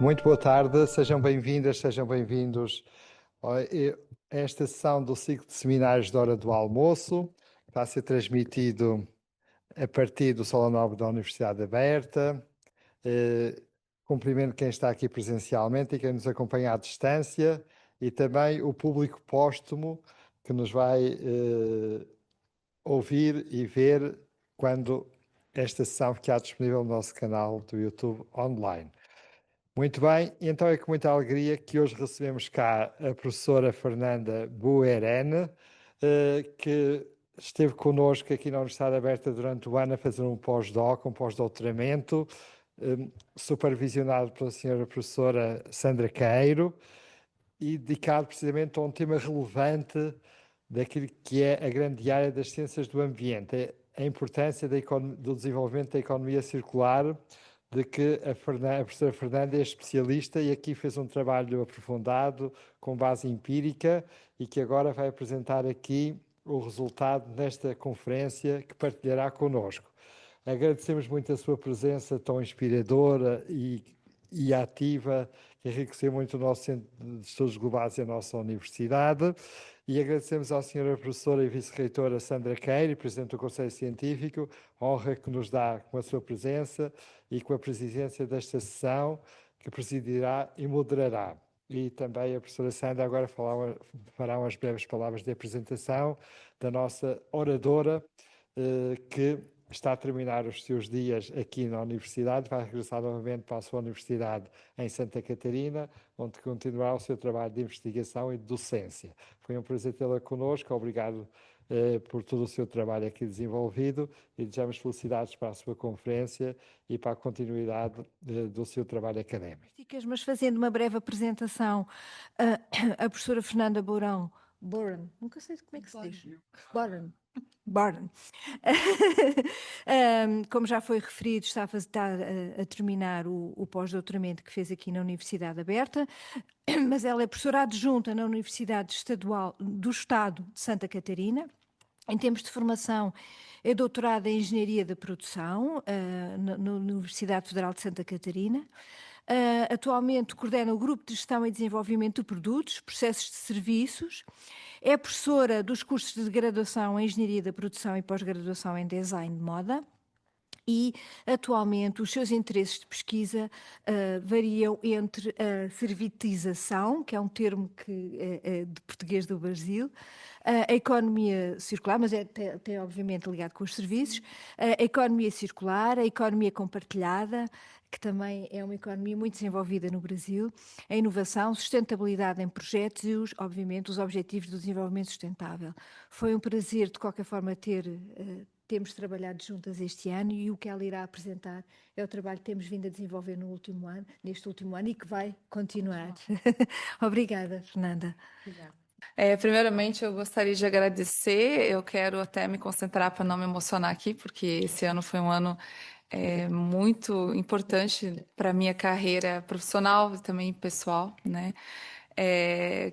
Muito boa tarde, sejam bem-vindas, sejam bem-vindos a esta sessão do ciclo de seminários da Hora do Almoço, que está a ser transmitido a partir do Salão Nobre da Universidade Aberta. Cumprimento quem está aqui presencialmente e quem nos acompanha à distância e também o público póstumo que nos vai ouvir e ver quando esta sessão ficar disponível no nosso canal do YouTube online. Muito bem, então é com muita alegria que hoje recebemos cá a professora Fernanda Buerene, que esteve connosco aqui na Universidade Aberta durante o ano a fazer um pós-doc, um pós-doutoramento, supervisionado pela senhora professora Sandra Caeiro e dedicado precisamente a um tema relevante daquilo que é a grande área das ciências do ambiente, a importância do desenvolvimento da economia circular, de que a professora Fernanda é especialista e aqui fez um trabalho aprofundado, com base empírica, e que agora vai apresentar aqui o resultado nesta conferência que partilhará connosco. Agradecemos muito a sua presença tão inspiradora e ativa, que enriqueceu muito o nosso Centro de Estudos Globais e a nossa universidade. E agradecemos à senhora professora e vice-reitora Sandra Queiro, presidente do Conselho Científico, a honra que nos dá com a sua presença e com a presidência desta sessão, que presidirá e moderará. E também a professora Sandra agora fará umas breves palavras de apresentação da nossa oradora, que está a terminar os seus dias aqui na Universidade, vai regressar novamente para a sua Universidade em Santa Catarina, onde continuará o seu trabalho de investigação e de docência. Foi um prazer tê-la connosco, obrigado por todo o seu trabalho aqui desenvolvido e desejamos felicidades para a sua conferência e para a continuidade do seu trabalho académico. Mas fazendo uma breve apresentação, a professora Fernanda Bourão, nunca sei como é que se diz. Bourão. Como já foi referido, está a terminar o pós-doutoramento que fez aqui na Universidade Aberta, mas ela é professora adjunta na Universidade Estadual do Estado de Santa Catarina. Em termos de formação, é doutorada em Engenharia da Produção na Universidade Federal de Santa Catarina. Atualmente coordena o Grupo de Gestão e Desenvolvimento de Produtos, Processos de Serviços. É professora dos cursos de graduação em Engenharia da Produção e pós-graduação em Design de Moda. E, atualmente, os seus interesses de pesquisa variam entre a servitização, que é um termo é de português do Brasil, a economia circular, mas tem obviamente ligado com os serviços, a economia circular, a economia compartilhada, que também é uma economia muito desenvolvida no Brasil, a inovação, sustentabilidade em projetos e, obviamente, os objetivos do desenvolvimento sustentável. Foi um prazer, de qualquer forma, temos trabalhado juntas este ano e o que ela irá apresentar é o trabalho que temos vindo a desenvolver neste último ano e que vai continuar. Obrigada, Fernanda. Obrigada. Primeiramente, eu gostaria de agradecer. Eu quero até me concentrar para não me emocionar aqui, porque esse ano foi um ano muito importante para a minha carreira profissional e também pessoal, né?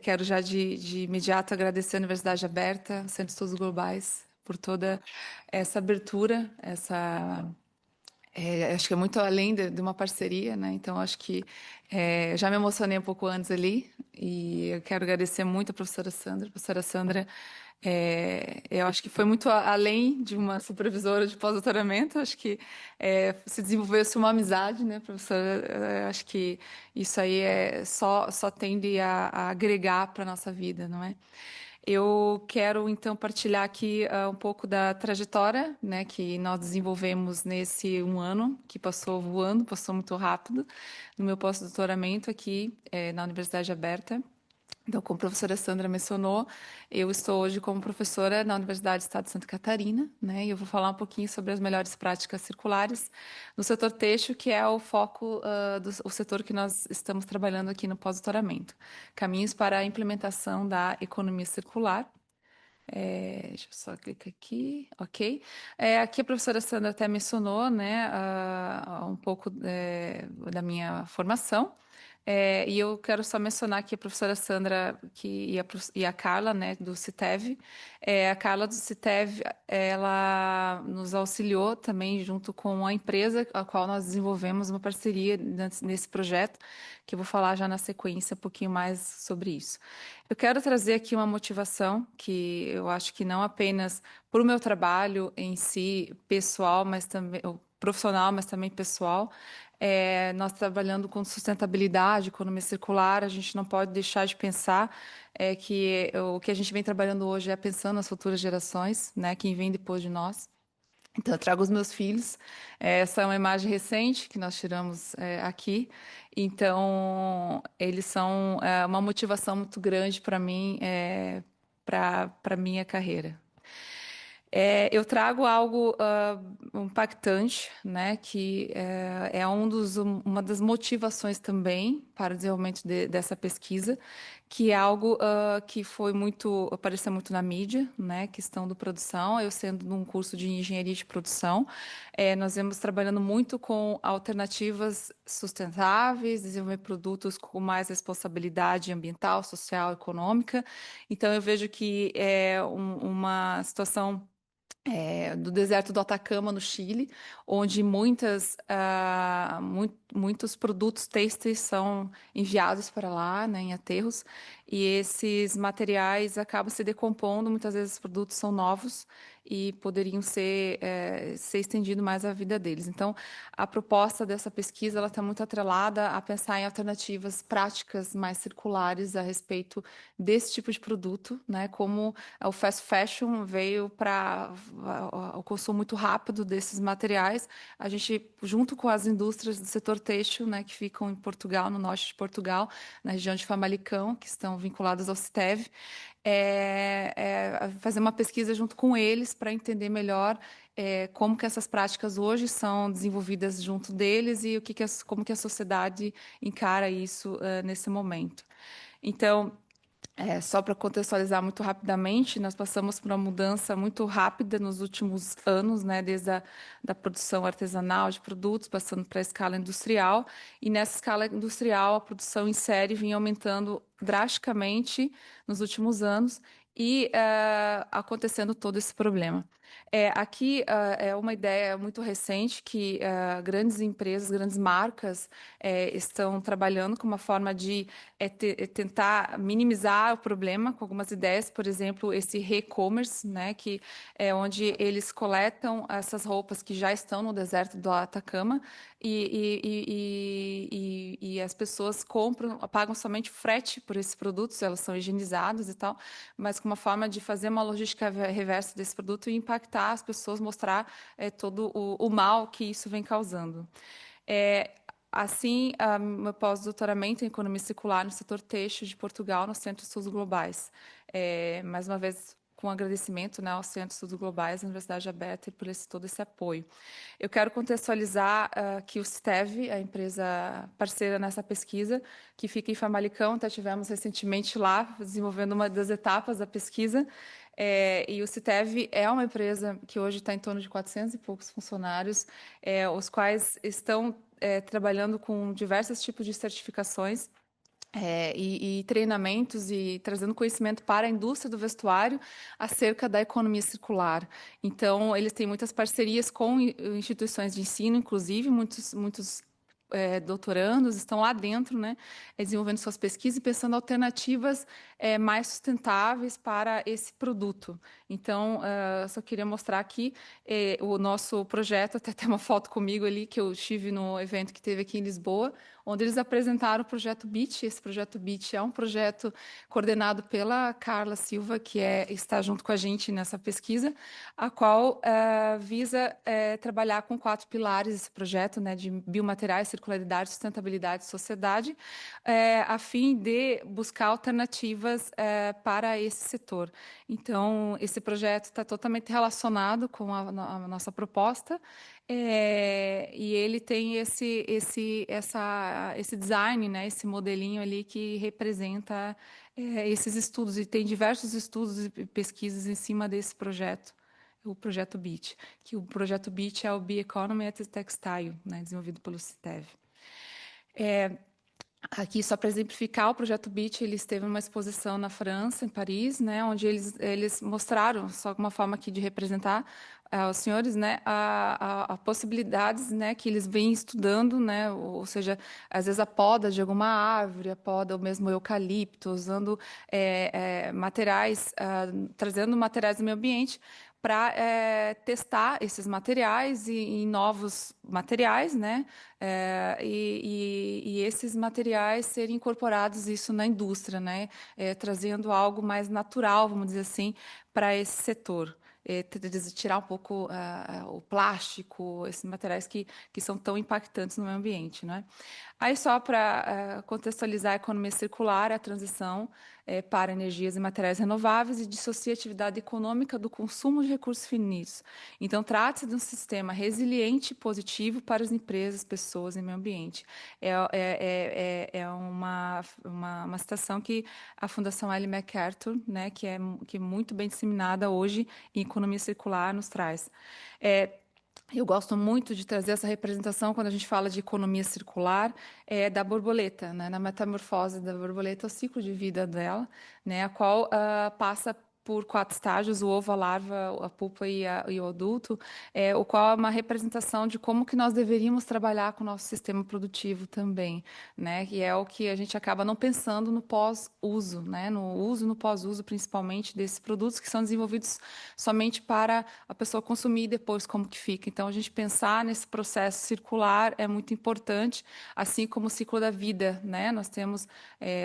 Quero já de imediato agradecer a Universidade Aberta, Centro de Estudos Globais, por toda essa abertura, acho que é muito além de uma parceria, né? Então, acho que já me emocionei um pouco antes ali e eu quero agradecer muito a professora Sandra. A professora Sandra, eu acho que foi muito além de uma supervisora de pós-doutoramento, acho que se desenvolveu-se uma amizade, né, professora? Acho que isso aí só tende a agregar para a nossa vida, não é? Eu quero, então, partilhar aqui um pouco da trajetória, né, que nós desenvolvemos nesse um ano, que passou voando, passou muito rápido, no meu pós-doutoramento aqui na Universidade Aberta. Então, como a professora Sandra mencionou, eu estou hoje como professora na Universidade do Estado de Santa Catarina, né? E eu vou falar um pouquinho sobre as melhores práticas circulares no setor têxtil, que é o foco do setor que nós estamos trabalhando aqui no pós-doutoramento. Caminhos para a implementação da economia circular. Deixa eu só clicar aqui, ok. Aqui a professora Sandra até mencionou, né, um pouco da minha formação. E eu quero só mencionar aqui a professora Sandra e a Carla, né, do CITEV. A Carla do CITEV, ela nos auxiliou também junto com a empresa a qual nós desenvolvemos uma parceria nesse projeto, que eu vou falar já na sequência um pouquinho mais sobre isso. Eu quero trazer aqui uma motivação que eu acho que não apenas por o meu trabalho em si, pessoal, mas também profissional, mas também pessoal. Nós trabalhando com sustentabilidade, economia circular, a gente não pode deixar de pensar que o que a gente vem trabalhando hoje é pensando nas futuras gerações, né, quem vem depois de nós. Então, eu trago os meus filhos. Essa é uma imagem recente que nós tiramos aqui. Então, eles são uma motivação muito grande para mim, para minha carreira. Eu trago algo impactante, né, que é uma das motivações também para o desenvolvimento dessa pesquisa, que é algo que apareceu muito na mídia, né, questão do produção. Eu sendo num curso de engenharia de produção, nós vemos trabalhando muito com alternativas sustentáveis, desenvolver produtos com mais responsabilidade ambiental, social, econômica. Então, eu vejo que é uma situação do deserto do Atacama, no Chile, onde muitos produtos têxteis são enviados para lá, né, em aterros, e esses materiais acabam se decompondo. Muitas vezes os produtos são novos e poderiam ser estendido mais a vida deles. Então, a proposta dessa pesquisa ela está muito atrelada a pensar em alternativas práticas mais circulares a respeito desse tipo de produto, né, como o fast fashion veio para o consumo muito rápido desses materiais. A gente, junto com as indústrias do setor têxtil, né, que ficam em Portugal, no norte de Portugal, na região de Famalicão, que estão vinculadas ao CITEV, fazer uma pesquisa junto com eles para entender melhor como que essas práticas hoje são desenvolvidas junto deles e como que a sociedade encara isso nesse momento. Então, só para contextualizar muito rapidamente, nós passamos por uma mudança muito rápida nos últimos anos, né, desde da produção artesanal de produtos, passando para a escala industrial, e nessa escala industrial a produção em série vinha aumentando drasticamente nos últimos anos e acontecendo todo esse problema. Aqui é uma ideia muito recente que grandes empresas, grandes marcas estão trabalhando com uma forma de tentar minimizar o problema com algumas ideias, por exemplo, esse re-commerce, né, que é onde eles coletam essas roupas que já estão no deserto do Atacama e as pessoas pagam somente frete por esses produtos, elas são higienizadas e tal, mas com uma forma de fazer uma logística reversa desse produto e impactar as pessoas, mostrar todo o mal que isso vem causando. Assim, meu pós-doutoramento em economia circular no setor têxtil de Portugal, no Centro de Estudos Globais. Mais uma vez, com agradecimento, né, ao Centro de Estudos Globais, à Universidade Aberta, por todo esse apoio. Eu quero contextualizar que o CITEV, a empresa parceira nessa pesquisa, que fica em Famalicão, até tivemos recentemente lá, desenvolvendo uma das etapas da pesquisa, e o CITEV é uma empresa que hoje está em torno de 400 e poucos funcionários, os quais estão trabalhando com diversos tipos de certificações e treinamentos e trazendo conhecimento para a indústria do vestuário acerca da economia circular. Então, eles têm muitas parcerias com instituições de ensino, inclusive muitos doutorandos estão lá dentro, né, desenvolvendo suas pesquisas e pensando alternativas mais sustentáveis para esse produto. Então, só queria mostrar aqui o nosso projeto, até tem uma foto comigo ali, que eu estive no evento que teve aqui em Lisboa, onde eles apresentaram o projeto BEAT. Esse projeto BEAT é um projeto coordenado pela Carla Silva, que está junto com a gente nessa pesquisa, a qual visa trabalhar com 4 pilares esse projeto, né, de biomateriais, circularidade, sustentabilidade e sociedade, a fim de buscar alternativas para esse setor. Então, esse projeto está totalmente relacionado com a nossa proposta, e ele tem esse design, né, esse modelinho ali que representa esses estudos, e tem diversos estudos e pesquisas em cima desse projeto, o projeto BEAT, que o projeto BEAT é o Bioeconomy at Textile, né, desenvolvido pelo CITEV. Aqui, só para exemplificar, o Projeto BIT, ele esteve numa exposição na França, em Paris, né, onde eles mostraram, só uma forma aqui de representar os senhores, né, a possibilidades, né, que eles vêm estudando, né, ou seja, às vezes a poda de alguma árvore, a poda ou mesmo eucalipto, usando materiais, trazendo materiais do meio ambiente para testar esses materiais em novos materiais, né? E esses materiais serem incorporados isso na indústria, né? Trazendo algo mais natural, vamos dizer assim, para esse setor. Tirar um pouco o plástico, esses materiais que são tão impactantes no meio ambiente, né? Aí, só para contextualizar a economia circular, a transição para energias e materiais renováveis e dissocia a atividade econômica do consumo de recursos finitos. Então, trata-se de um sistema resiliente e positivo para as empresas, pessoas e meio ambiente. É uma citação que a Fundação Ellen MacArthur, né, que é muito bem disseminada hoje em economia circular, nos traz. Eu gosto muito de trazer essa representação quando a gente fala de economia circular, da borboleta, né? Na metamorfose da borboleta, o ciclo de vida dela, né? A qual passa por 4 estágios: o ovo, a larva, a pupa e o adulto, o qual é uma representação de como que nós deveríamos trabalhar com o nosso sistema produtivo também, né? Que é o que a gente acaba não pensando no pós-uso, né? No uso e no pós-uso, principalmente, desses produtos que são desenvolvidos somente para a pessoa consumir e depois como que fica. Então, a gente pensar nesse processo circular é muito importante, assim como o ciclo da vida, né? Nós temos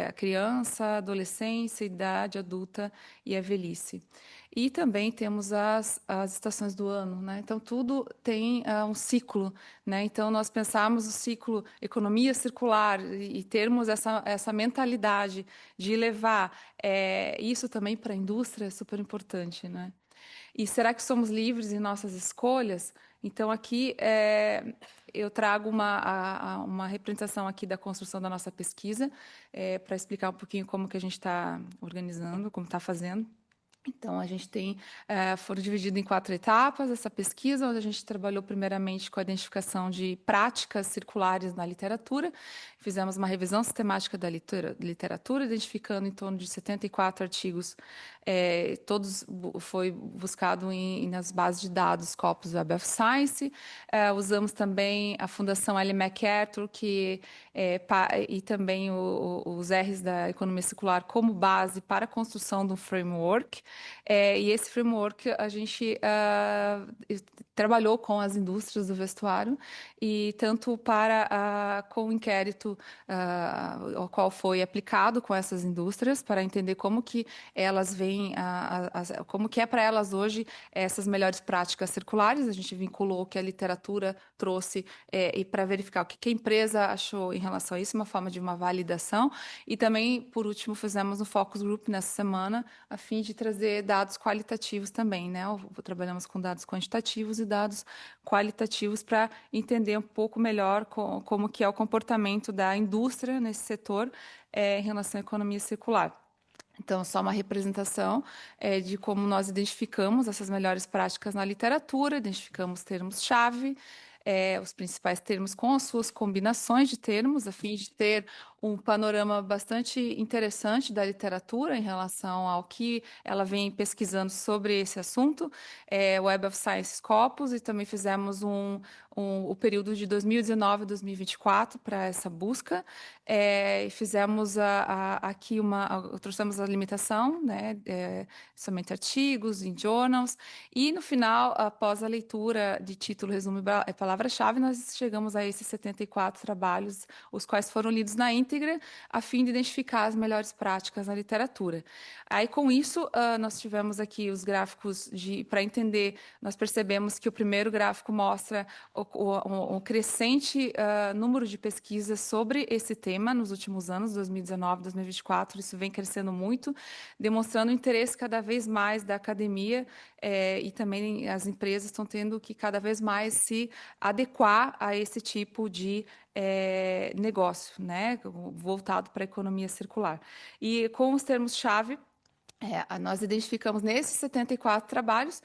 a criança, a adolescência, a idade adulta e a velhice. E também temos as estações do ano, né? Então, tudo tem um ciclo, né? Então, nós pensarmos o ciclo economia circular e termos essa mentalidade de levar isso também para a indústria é super importante, né? E será que somos livres em nossas escolhas? Então, aqui eu trago uma representação aqui da construção da nossa pesquisa, para explicar um pouquinho como que a gente está organizando, como está fazendo. Então, a gente foram divididos em 4 etapas essa pesquisa, onde a gente trabalhou primeiramente com a identificação de práticas circulares na literatura. Fizemos uma revisão sistemática da literatura, identificando em torno de 74 artigos, todos foi buscado nas bases de dados Corpus Web of Science. Usamos também a Fundação Ellen MacArthur, e também os R's da economia circular como base para a construção de um framework. E esse framework a gente trabalhou com as indústrias do vestuário, e tanto com o inquérito ao qual foi aplicado com essas indústrias, para entender como que elas veem, como que é para elas hoje essas melhores práticas circulares. A gente vinculou o que a literatura trouxe, e para verificar o que a empresa achou em relação a isso, uma forma de uma validação. E também, por último, fizemos um focus group nessa semana, a fim de trazer dados qualitativos também, né? Trabalhamos com dados quantitativos e dados qualitativos para entender um pouco melhor como que é o comportamento da indústria nesse setor em relação à economia circular. Então, só uma representação de como nós identificamos essas melhores práticas na literatura, identificamos termos-chave, os principais termos com as suas combinações de termos, a fim de ter um panorama bastante interessante da literatura em relação ao que ela vem pesquisando sobre esse assunto, Web of Science Scopus, e também fizemos o período de 2019 a 2024 para essa busca. Fizemos aqui trouxemos a limitação, né, somente artigos em journals, e no final, após a leitura de título, resumo e palavra-chave, nós chegamos a esses 74 trabalhos, os quais foram lidos na íntegra, a fim de identificar as melhores práticas na literatura. Aí, com isso, nós tivemos aqui os gráficos para entender. Nós percebemos que o primeiro gráfico mostra o crescente número de pesquisas sobre esse tema nos últimos anos, 2019, 2024, isso vem crescendo muito, demonstrando o interesse cada vez mais da academia, e também as empresas estão tendo que cada vez mais se adequar a esse tipo de negócio, né, voltado para a economia circular. E com os termos-chave, Nós identificamos nesses 74 trabalhos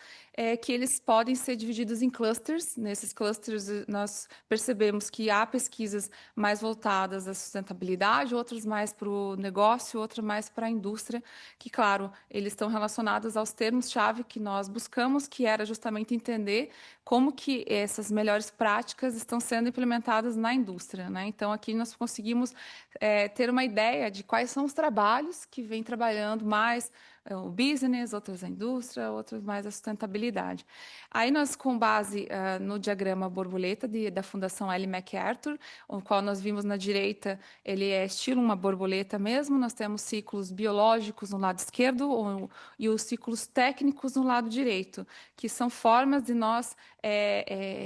que eles podem ser divididos em clusters. Nesses clusters, nós percebemos que há pesquisas mais voltadas à sustentabilidade, outras mais para o negócio, outras mais para a indústria, que, claro, eles estão relacionados aos termos-chave que nós buscamos, que era justamente entender como que essas melhores práticas estão sendo implementadas na indústria, né? Então, aqui nós conseguimos ter uma ideia de quais são os trabalhos que vêm trabalhando mais o business, outras a indústria, outras mais a sustentabilidade. Aí nós, com base no diagrama borboleta da Fundação Ellen MacArthur, o qual nós vimos na direita, ele é estilo uma borboleta mesmo, nós temos ciclos biológicos no lado esquerdo e os ciclos técnicos no lado direito, que são formas de nós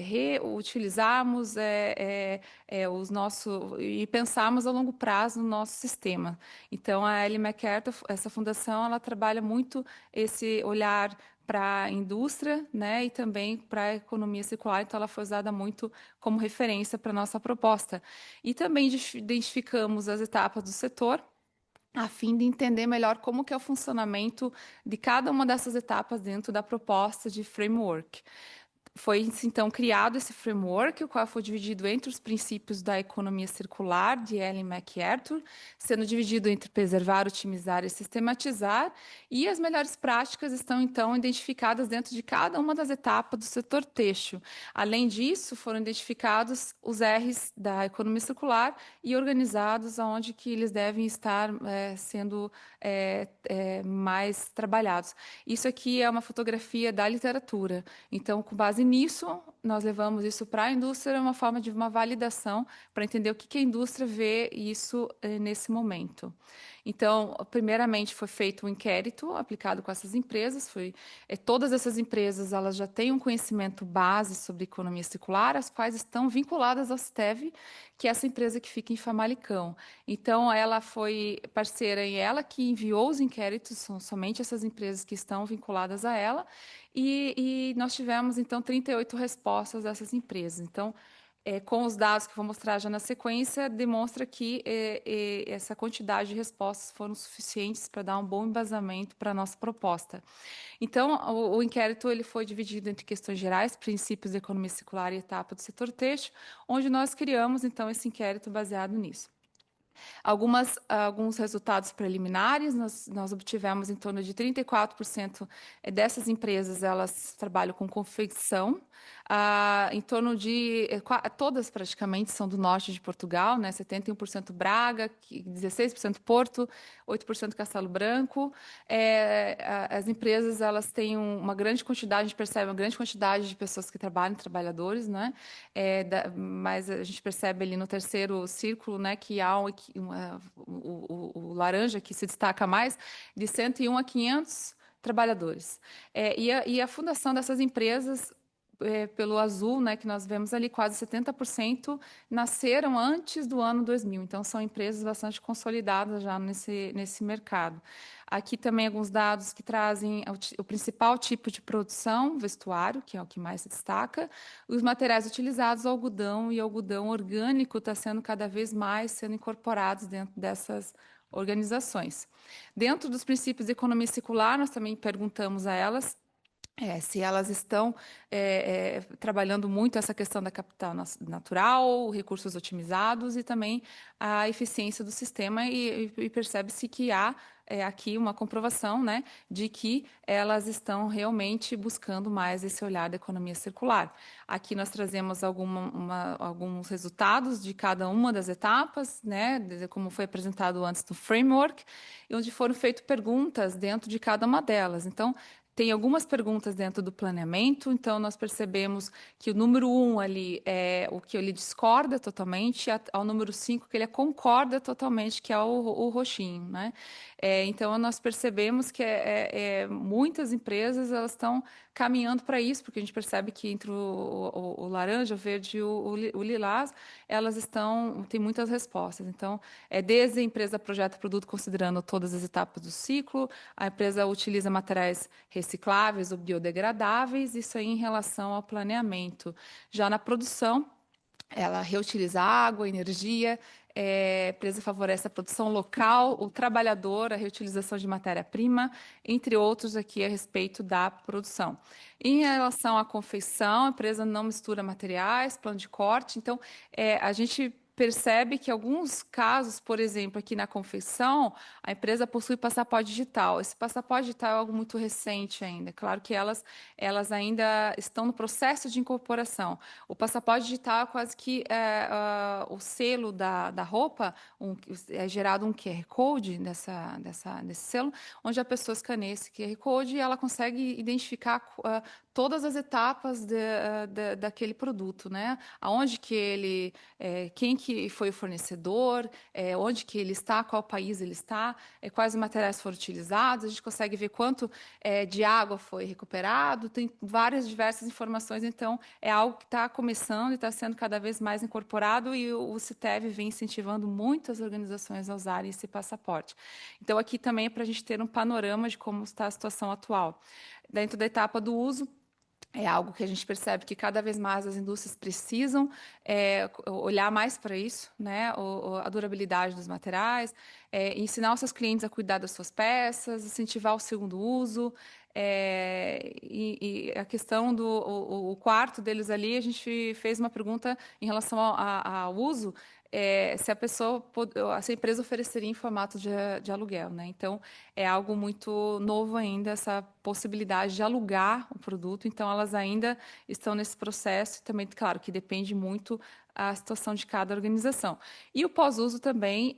reutilizarmos os nossos e pensarmos a longo prazo no nosso sistema. Então, a Ellen MacArthur, essa fundação, ela trabalha muito esse olhar para a indústria, né, e também para a economia circular, então ela foi usada muito como referência para a nossa proposta. E também identificamos as etapas do setor, a fim de entender melhor como que é o funcionamento de cada uma dessas etapas dentro da proposta de framework. Foi, então, criado esse framework, o qual foi dividido entre os princípios da economia circular, de Ellen MacArthur, sendo dividido entre preservar, otimizar e sistematizar, e as melhores práticas estão, então, identificadas dentro de cada uma das etapas do setor têxtil. Além disso, foram identificados os R's da economia circular e organizados aonde que eles devem estar sendo mais trabalhados. Isso aqui é uma fotografia da literatura. Então, com base nisso, nós levamos isso para a indústria, uma forma de uma validação para entender o que a indústria vê isso nesse momento. Então, primeiramente, foi feito um inquérito aplicado com essas empresas. Todas essas empresas elas já têm um conhecimento base sobre economia circular, as quais estão vinculadas ao STEV, que é essa empresa que fica em Famalicão. Então, ela foi parceira e ela que enviou os inquéritos, são somente essas empresas que estão vinculadas a ela, e nós tivemos, então, 38 respostas dessas empresas. Então, com os dados que vou mostrar já na sequência, demonstra que essa quantidade de respostas foram suficientes para dar um bom embasamento para a nossa proposta. Então, o inquérito ele foi dividido entre questões gerais, princípios da economia circular e etapa do setor têxtil, onde nós criamos, então, esse inquérito baseado nisso. Alguns resultados preliminares, nós obtivemos em torno de 34% dessas empresas, elas trabalham com confecção, em torno de, todas praticamente são do norte de Portugal, né? 71% Braga, 16% Porto, 8% Castelo Branco. As empresas, elas têm uma grande quantidade, a gente percebe uma grande quantidade de pessoas que trabalham, trabalhadores, né? Mas a gente percebe ali no terceiro círculo, né, que há o laranja que se destaca mais, de 101 a 500 trabalhadores. E a fundação dessas empresas, pelo azul, né, que nós vemos ali, quase 70% nasceram antes do ano 2000. Então, são empresas bastante consolidadas já nesse mercado. Aqui também alguns dados que trazem o principal tipo de produção, vestuário, que é o que mais se destaca. Os materiais utilizados, o algodão e o algodão orgânico está sendo cada vez mais sendo incorporados dentro dessas organizações. Dentro dos princípios de economia circular, nós também perguntamos a elas se elas estão trabalhando muito essa questão da capital natural, recursos otimizados e também a eficiência do sistema, e percebe-se que há aqui uma comprovação, né, de que elas estão realmente buscando mais esse olhar da economia circular. Aqui nós trazemos alguns resultados de cada uma das etapas, né, como foi apresentado antes do framework, onde foram feitas perguntas dentro de cada uma delas. Então, tem algumas perguntas dentro do planeamento, então nós percebemos que o número 1 ali é o que ele discorda totalmente, ao número 5 que ele concorda totalmente, que é o roxinho, né? Então nós percebemos que muitas empresas elas estão caminhando para isso, porque a gente percebe que entre o laranja, o verde e o lilás, elas têm muitas respostas. Então, desde a empresa projeta produto considerando todas as etapas do ciclo, a empresa utiliza materiais recicláveis ou biodegradáveis, isso aí em relação ao planeamento. Já na produção, ela reutiliza água, energia, a empresa favorece a produção local, o trabalhador, a reutilização de matéria-prima, entre outros aqui a respeito da produção. Em relação à confeição, a empresa não mistura materiais, plano de corte, então a gente percebe que em alguns casos, por exemplo, aqui na confeição, a empresa possui passaporte digital. Esse passaporte digital é algo muito recente ainda. Claro que elas ainda estão no processo de incorporação. O passaporte digital é quase que o selo da roupa, é gerado um QR Code desse selo, onde a pessoa escaneia esse QR Code e ela consegue identificar todas as etapas daquele produto, né? Aonde que ele, quem que foi o fornecedor, onde que ele está, qual país ele está, quais materiais foram utilizados, a gente consegue ver quanto de água foi recuperado, tem várias diversas informações, então é algo que está começando e está sendo cada vez mais incorporado e o CITEV vem incentivando muitas organizações a usarem esse passaporte. Então aqui também é para a gente ter um panorama de como está a situação atual. Dentro da etapa do uso, é algo que a gente percebe que cada vez mais as indústrias precisam olhar mais para isso, né? A durabilidade dos materiais, ensinar os seus clientes a cuidar das suas peças, incentivar o segundo uso. E a questão do o quarto deles ali, a gente fez uma pergunta em relação ao uso, se a empresa ofereceria em formato de aluguel, né? Então, é algo muito novo ainda, essa possibilidade de alugar o produto. Então, elas ainda estão nesse processo. Também, claro, que depende muito a situação de cada organização. E o pós-uso também,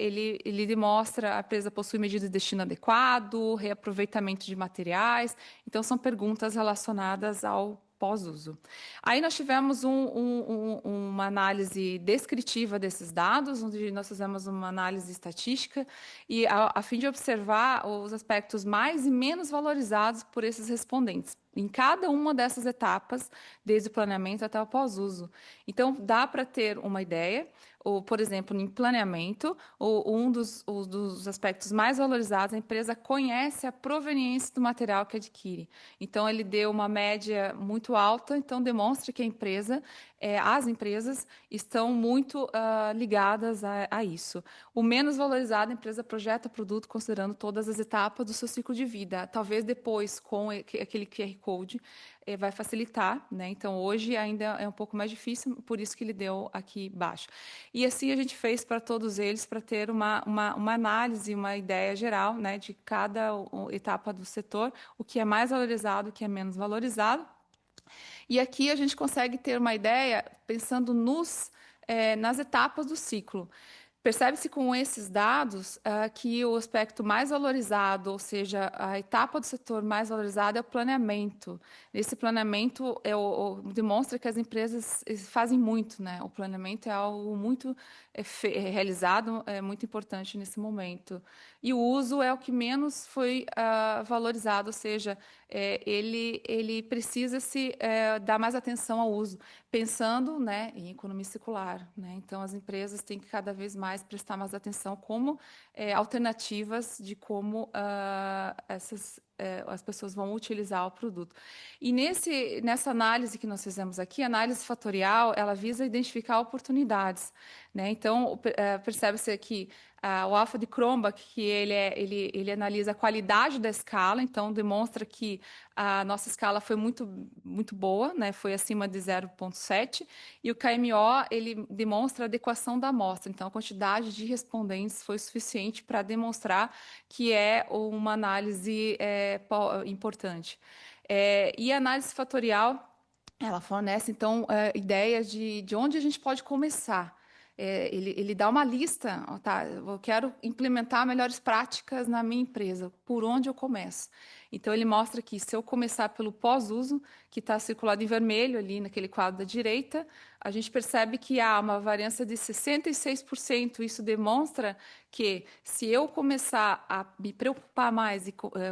ele demonstra a empresa possui medidas de destino adequado, reaproveitamento de materiais. Então, são perguntas relacionadas ao pós-uso. Aí nós tivemos uma análise descritiva desses dados, onde nós fizemos uma análise estatística, e a fim de observar os aspectos mais e menos valorizados por esses respondentes, em cada uma dessas etapas, desde o planeamento até o pós-uso. Então, dá para ter uma ideia, ou, por exemplo, em planeamento, um dos aspectos mais valorizados, a empresa conhece a proveniência do material que adquire. Então, ele deu uma média muito alta, então demonstra que as empresas estão muito ligadas a isso. O menos valorizado, a empresa projeta produto considerando todas as etapas do seu ciclo de vida. Talvez depois, com aquele QR Code, vai facilitar, né? Então, hoje ainda é um pouco mais difícil, por isso que ele deu aqui baixo. E assim a gente fez para todos eles, para ter uma análise, uma ideia geral, né, de cada etapa do setor, o que é mais valorizado, o que é menos valorizado. E aqui a gente consegue ter uma ideia pensando nas etapas do ciclo. Percebe-se com esses dados que o aspecto mais valorizado, ou seja, a etapa do setor mais valorizada é o planeamento. Esse planeamento demonstra que as empresas fazem muito, né? O planeamento é algo muito realizado, é muito importante nesse momento. E o uso é o que menos foi valorizado, ou seja, ele precisa dar mais atenção ao uso, pensando, né, em economia circular, né? Então, as empresas têm que cada vez mais prestar mais atenção como alternativas de como as pessoas vão utilizar o produto. E nessa análise que nós fizemos aqui, a análise fatorial, ela visa identificar oportunidades, né? Então, percebe-se aqui o alfa de Cronbach, que ele analisa a qualidade da escala, então demonstra que a nossa escala foi muito, muito boa, né? Foi acima de 0,7, e o KMO ele demonstra a adequação da amostra, então a quantidade de respondentes foi suficiente para demonstrar que é uma análise importante. E a análise fatorial, ela fornece, então, ideias de onde a gente pode começar. Ele dá uma lista, tá, eu quero implementar melhores práticas na minha empresa, por onde eu começo? Então, ele mostra que se eu começar pelo pós-uso, que está circulado em vermelho ali naquele quadro da direita, a gente percebe que há uma variância de 66%. Isso demonstra que se eu começar a me preocupar mais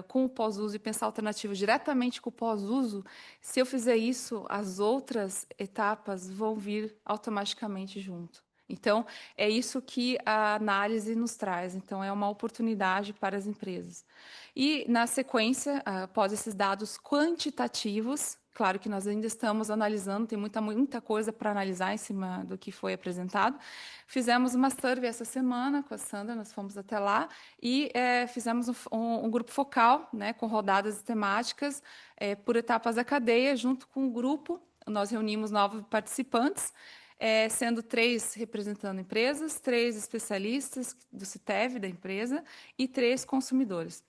com o pós-uso e pensar alternativas diretamente com o pós-uso, se eu fizer isso, as outras etapas vão vir automaticamente junto. Então, é isso que a análise nos traz. Então, é uma oportunidade para as empresas. E, na sequência, após esses dados quantitativos, claro que nós ainda estamos analisando, tem muita coisa para analisar em cima do que foi apresentado. Fizemos uma survey essa semana com a Sandra, nós fomos até lá e fizemos um grupo focal, né, com rodadas temáticas por etapas da cadeia, junto com o grupo. Nós reunimos 9 participantes, sendo 3 representando empresas, 3 especialistas do CITEV da empresa e 3 consumidores.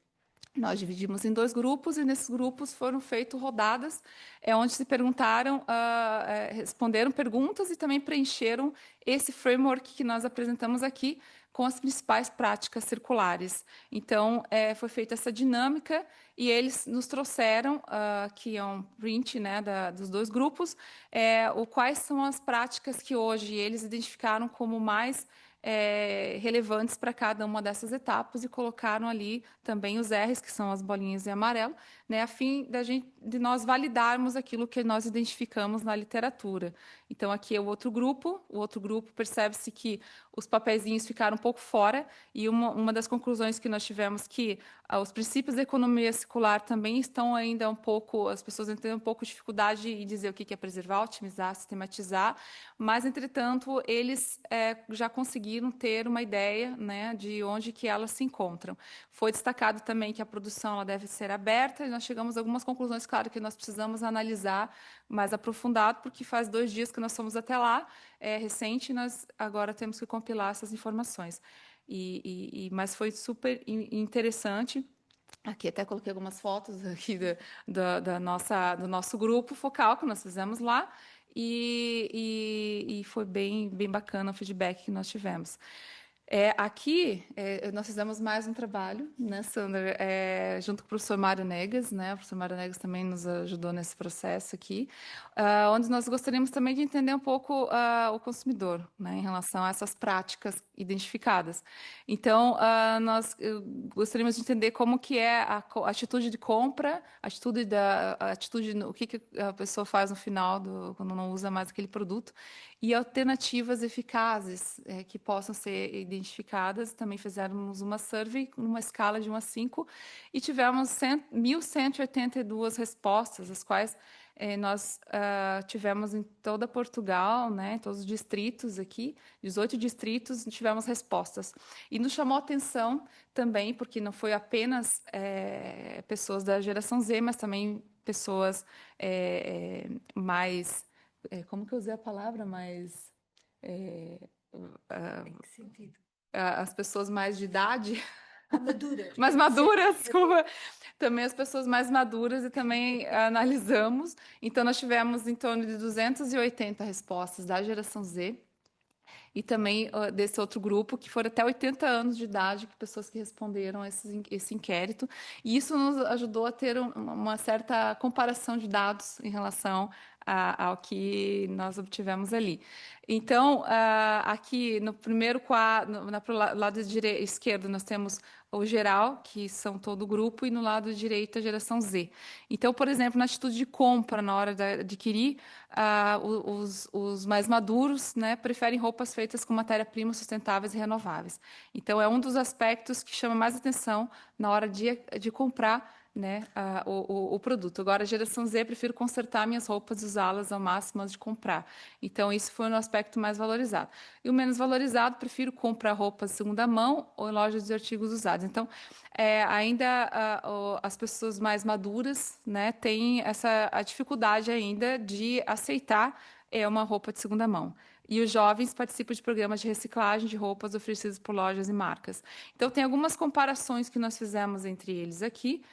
Nós dividimos em 2 grupos e nesses grupos foram feitas rodadas onde se perguntaram, responderam perguntas e também preencheram esse framework que nós apresentamos aqui com as principais práticas circulares. Então, foi feita essa dinâmica e eles nos trouxeram, que é um print, né, dos 2 grupos, quais são as práticas que hoje eles identificaram como mais relevantes para cada uma dessas etapas e colocaram ali também os R's, que são as bolinhas em amarelo, né, a fim de nós validarmos aquilo que nós identificamos na literatura. Então, aqui é o outro grupo percebe-se que os papeizinhos ficaram um pouco fora e uma das conclusões que nós tivemos que os princípios da economia circular também estão ainda um pouco, as pessoas têm um pouco de dificuldade em dizer o que é preservar, otimizar, sistematizar, mas, entretanto, eles já conseguiram ter uma ideia, né, de onde que elas se encontram. Foi destacado também que a produção ela deve ser aberta e nós chegamos a algumas conclusões, claro, que nós precisamos analisar mais aprofundado, porque faz 2 dias que nós fomos até lá, recente, e nós agora temos que compilar essas informações. Mas foi super interessante. Aqui até coloquei algumas fotos aqui do nosso grupo focal que nós fizemos lá, e foi bem bacana o feedback que nós tivemos. Aqui, nós fizemos mais um trabalho, né, Sandra, junto com o professor Mário Negas, né, o professor Mário Negas também nos ajudou nesse processo aqui, onde nós gostaríamos também de entender um pouco o consumidor, né, em relação a essas práticas identificadas. Então, nós gostaríamos de entender como que é a atitude de compra, o que a pessoa faz no final, quando não usa mais aquele produto, e alternativas eficazes que possam ser identificadas. Também fizemos uma survey numa escala de 1 a 5 e tivemos 1.182 respostas, as quais nós tivemos em toda Portugal, né, em todos os distritos aqui, 18 distritos, tivemos respostas. E nos chamou a atenção também, porque não foi apenas pessoas da geração Z, mas também pessoas mais... como que eu usei a palavra? Mais... Em que sentido? As pessoas mais de idade... Maduras. mais maduras, desculpa. Também as pessoas mais maduras e também analisamos. Então, nós tivemos em torno de 280 respostas da geração Z e também desse outro grupo, que foram até 80 anos de idade, que pessoas que responderam esse inquérito. E isso nos ajudou a ter uma certa comparação de dados em relação ao que nós obtivemos ali. Então, aqui no primeiro quadro, no lado esquerdo, nós temos o geral, que são todo o grupo, e no lado direito a geração Z. Então, por exemplo, na atitude de compra, na hora de adquirir, os mais maduros, né, preferem roupas feitas com matéria-prima sustentáveis e renováveis. Então, é um dos aspectos que chama mais atenção na hora de comprar, né, o produto. Agora, a geração Z, prefiro consertar minhas roupas e usá-las ao máximo antes de comprar. Então, isso foi um aspecto mais valorizado. E o menos valorizado, prefiro comprar roupas de segunda mão ou em lojas de artigos usados. Então, ainda as pessoas mais maduras, né, têm a dificuldade ainda de aceitar uma roupa de segunda mão. E os jovens participam de programas de reciclagem de roupas oferecidos por lojas e marcas. Então, tem algumas comparações que nós fizemos entre eles aqui.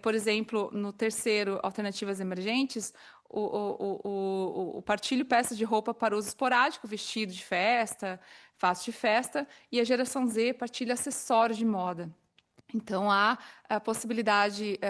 Por exemplo, no terceiro, alternativas emergentes, o partilho peças de roupa para uso esporádico, vestido de festa, fato de festa, e a geração Z partilha acessórios de moda. Então, há a possibilidade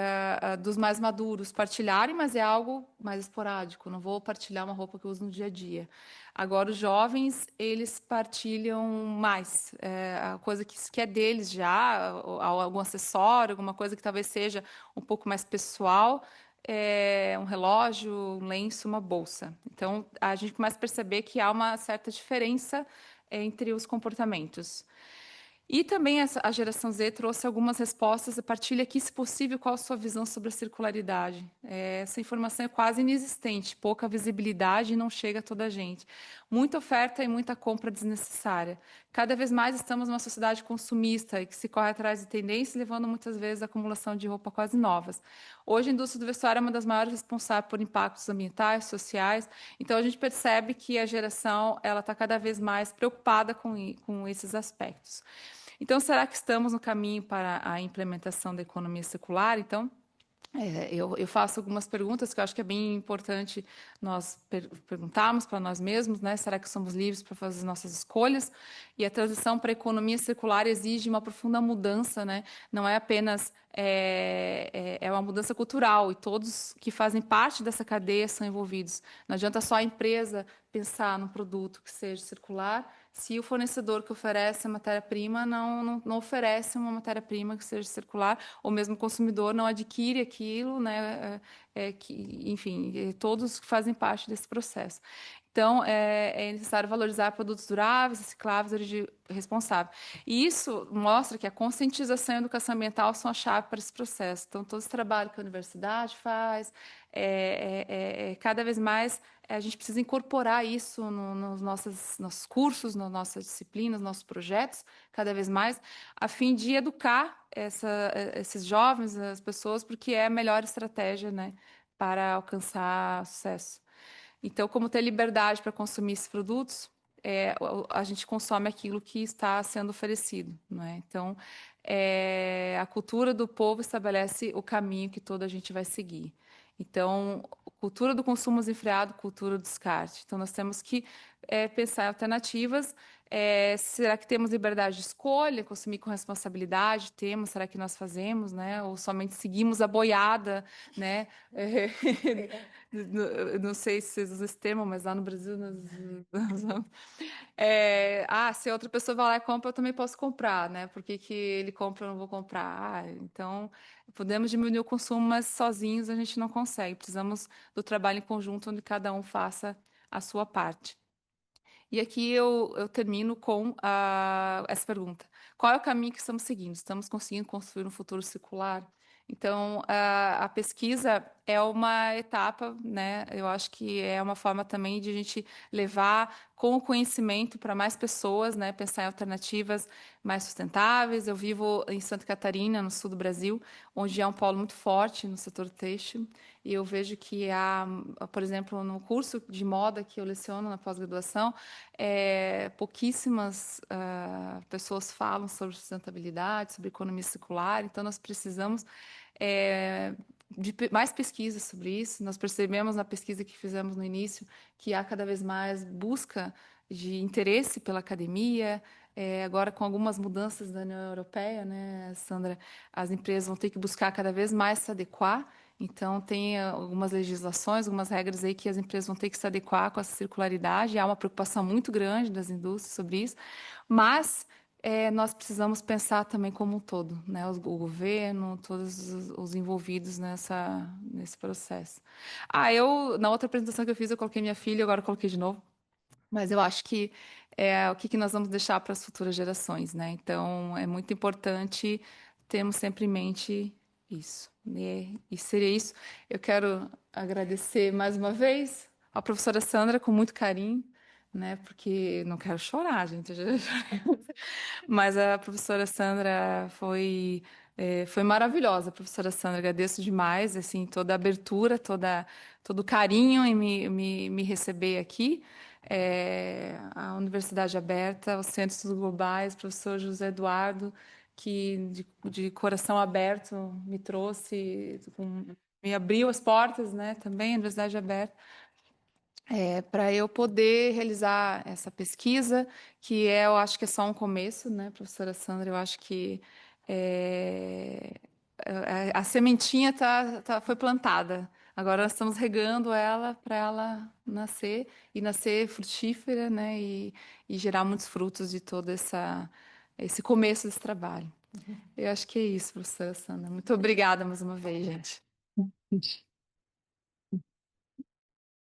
dos mais maduros partilharem, mas é algo mais esporádico. Não vou partilhar uma roupa que eu uso no dia a dia. Agora, os jovens, eles partilham mais. A coisa que é deles já, algum acessório, alguma coisa que talvez seja um pouco mais pessoal, um relógio, um lenço, uma bolsa. Então, a gente começa a perceber que há uma certa diferença entre os comportamentos. E também a geração Z trouxe algumas respostas. Partilha aqui, se possível, qual a sua visão sobre a circularidade. Essa informação é quase inexistente, pouca visibilidade e não chega a toda a gente. Muita oferta e muita compra desnecessária. Cada vez mais estamos numa sociedade consumista e que se corre atrás de tendências, levando muitas vezes à acumulação de roupa quase novas. Hoje, a indústria do vestuário é uma das maiores responsáveis por impactos ambientais, sociais. Então, a gente percebe que a geração ela está cada vez mais preocupada com esses aspectos. Então, será que estamos no caminho para a implementação da economia circular? Então, eu faço algumas perguntas que eu acho que é bem importante nós perguntarmos para nós mesmos, né? Será que somos livres para fazer as nossas escolhas? E a transição para a economia circular exige uma profunda mudança, né? Não é apenas é uma mudança cultural e todos que fazem parte dessa cadeia são envolvidos. Não adianta só a empresa pensar num produto que seja circular se o fornecedor que oferece a matéria-prima não oferece uma matéria-prima que seja circular, ou mesmo o consumidor não adquire aquilo, né? Enfim, todos que fazem parte desse processo. Então, é necessário valorizar produtos duráveis, recicláveis, de origem responsável. E isso mostra que a conscientização e a educação ambiental são a chave para esse processo. Então, todo esse trabalho que a universidade faz, cada vez mais a gente precisa incorporar isso nos nossos cursos, nas nossas disciplinas, nos nossos projetos, cada vez mais, a fim de educar esses jovens, as pessoas, porque é a melhor estratégia, né, para alcançar sucesso. Então, como ter liberdade para consumir esses produtos, a gente consome aquilo que está sendo oferecido, não é? Então, a cultura do povo estabelece o caminho que toda a gente vai seguir. Então, cultura do consumo desenfreado, cultura do descarte. Então, nós temos que pensar em alternativas. Será que temos liberdade de escolha, consumir com responsabilidade? Temos, será que nós fazemos, né? Ou somente seguimos a boiada, né? Não sei se vocês usam esse termo, mas lá no Brasil nós usamos. Se outra pessoa vai lá e compra, eu também posso comprar, né? Por que ele compra, eu não vou comprar? Então, podemos diminuir o consumo, mas sozinhos a gente não consegue. Precisamos do trabalho em conjunto, onde cada um faça a sua parte. E aqui eu termino com essa pergunta. Qual é o caminho que estamos seguindo? Estamos conseguindo construir um futuro circular? Então, a pesquisa é uma etapa, né? Eu acho que é uma forma também de a gente levar com o conhecimento para mais pessoas, né? Pensar em alternativas mais sustentáveis. Eu vivo em Santa Catarina, no sul do Brasil, onde é um polo muito forte no setor têxtil. E eu vejo que por exemplo, no curso de moda que eu leciono na pós-graduação, pouquíssimas pessoas falam sobre sustentabilidade, sobre economia circular. Então, nós precisamos de mais pesquisa sobre isso. Nós percebemos na pesquisa que fizemos no início que há cada vez mais busca de interesse pela academia. Agora, com algumas mudanças da União Europeia, né, Sandra, as empresas vão ter que buscar cada vez mais se adequar. Então, tem algumas legislações, algumas regras aí que as empresas vão ter que se adequar com essa circularidade. Há uma preocupação muito grande das indústrias sobre isso, mas nós precisamos pensar também como um todo, né? O governo, todos os envolvidos nesse processo. Na outra apresentação que eu fiz, eu coloquei minha filha, agora eu coloquei de novo. Mas eu acho que o que nós vamos deixar para as futuras gerações, né? Então, é muito importante termos sempre em mente isso. E seria isso. Eu quero agradecer mais uma vez à professora Sandra, com muito carinho, né? Porque não quero chorar, gente. Mas a professora Sandra foi maravilhosa, professora Sandra. Agradeço demais, assim, toda a abertura, todo o carinho em me receber aqui. A Universidade Aberta, os Centros Globais, professor José Eduardo, que de coração aberto me trouxe, me abriu as portas, né? Também a Universidade Aberta. Para eu poder realizar essa pesquisa, que eu acho que é só um começo, né, professora Sandra? Eu acho que a sementinha foi plantada. Agora nós estamos regando ela para ela nascer e nascer frutífera, né, e gerar muitos frutos de todo esse começo desse trabalho. Eu acho que é isso, professora Sandra. Muito obrigada mais uma vez, gente.